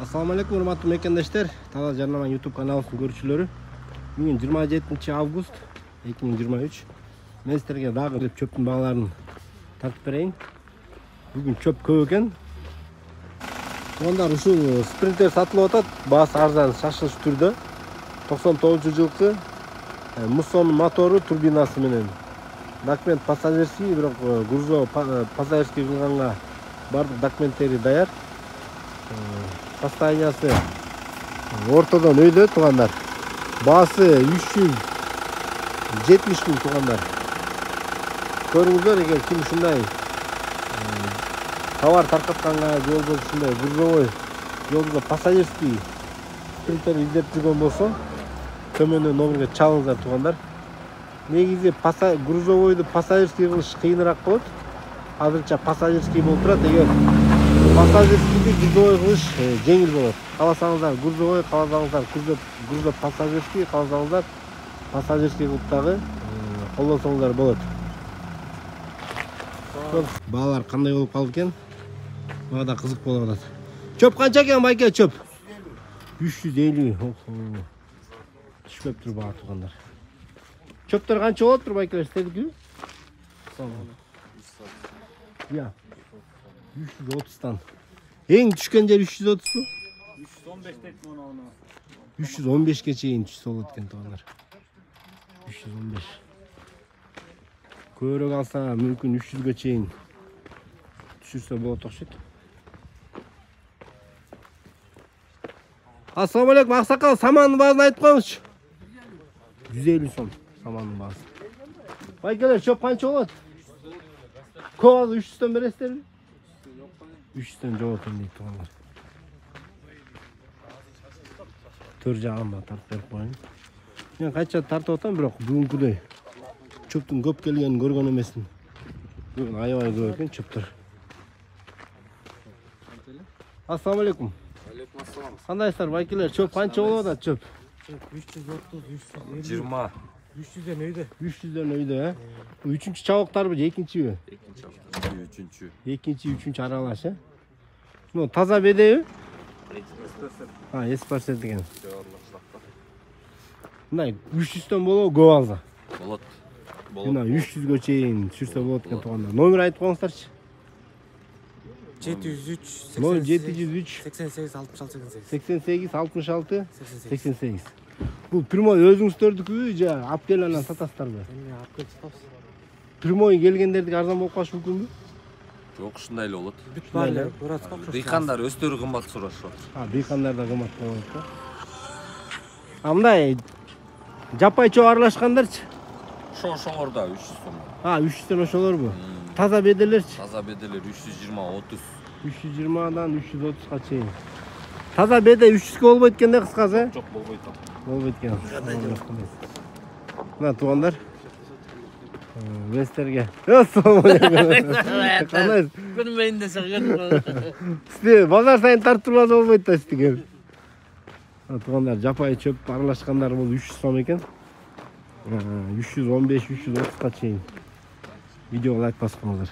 Assalamu alaikum урматтуу мекендештер. Таза Жарнама YouTube каналыбыздын көрүүчүлөрү. Бүгүн 27 август 2023. Мен сиздерге дагы чөптүн багаларын тартып берейин. Бүгүн чөп көп экен. Ондар ушул спринтер сатылып атат. Баасы арзан, шашылыш түрдө. 99-жылкы Муссонун мотору, турбинасы менен. Документ пассажирский, бирок грузо пассажирский кылганга бардык документтери даяр. Состояниясы ортодон өйдө туугандар. Баасы 370 миң туугандар. Көрүңүздөр, эгер ким ушундай товар таркатканга же болбосо ушундай грузовой жолдо пассажирский спринтер издеп жүргөн болсо, төмөндөн номерге чалыңыздар туугандар. Негизи грузовойду пассажирский кылыш кыйыныраак болот. Азырча пассажирский болуп турат. Эгер пассажирский грузовой кылыш жеңил болот. Кааласаңыздар грузовой, кааласаңыздар грузо пассажирский, кааласаңыздар пассажирский кылып дагы колдонсоңуздар болот. Баалар кандай болуп калды экен? Мага да кызык болуп атат. Чөп канча экен байке, чөп? 350. Түшпөп тур баа туугандар. Чөптөр канча болот тур байкелер сиздердики? Я. 330'dan. Эң түшкөн жер 330'у? 315 дейт муну. 315ке чейин түшсө болот экен туугандар. 315. Көбүрөөк алса мүмкүн 300ге чейин түшүрсө болот окшойт. Ассаламу алейкум, аксакал, самандын баарын айтып коюңузчу. 150 сом самандын баасы. Байкелер, чөп канча болот? Көп 300'дөн бересиздерби? 300'дөн жок экен дейт туугандар. Төр жагын тартып берип коеюн. Мен кайча тартып атам, бирок бүгүнкүдөй чөптүн көп келгенин көргөн эмесмин. Бүгүн аябай көп экен чөптөр. Ассаламу алейкум. Алейкум ассалам. Кандайсыздар байкелер? Чөп канча болуп атат чөп? 330, 320. 300'дөн өйдө. 300'дөн өйдө, Үчүнчү чабактарбы же экинчиби? Экинчи, үчүнчү аралаш, Ну, таза бедеби? Эспарсер деген. Мындай 300'дөн болобу көп алса? Болот. Мына 300ге чейин түшүрсө болот экен туугандар. Номер айтып коюңуздарчы. 703, 703 88 66 88 66 88. Бул прямой өзүңүздөрдүкүбү же алып келип анан сатасыздарбы? Эми алып келип сатабыз. Прямой келгендердики арзан болуп калышы мүмкүнбү? Жок, ушундай эле болот. Бүт бар эле. Дыйкандар өздөрү кымбат сурашат. Дыйкандар да кымбат болот да. Мындай жаппай чоң аралашкандарчы? Ошоңорда 300 сом. 300'дөн ошолорбу? Таза беделерчи? Таза беделер 320, 30. 320'дан 330'га чейин. Таза беде 300'ге болбойт экен да кыскасы? Жок, болбойт. Болбойт экен. Мына туугандар. Вестерге. Ассаламу алейкум. Кандайсыз? Көрмейин десе көрүп. Сизди базар сайын тартып болбойт да сиздике. Туугандар, жапай чөп аралашкандар бул 300 сом экен. 315, 330'га чейин. Видеого лайк басып коюңуздар.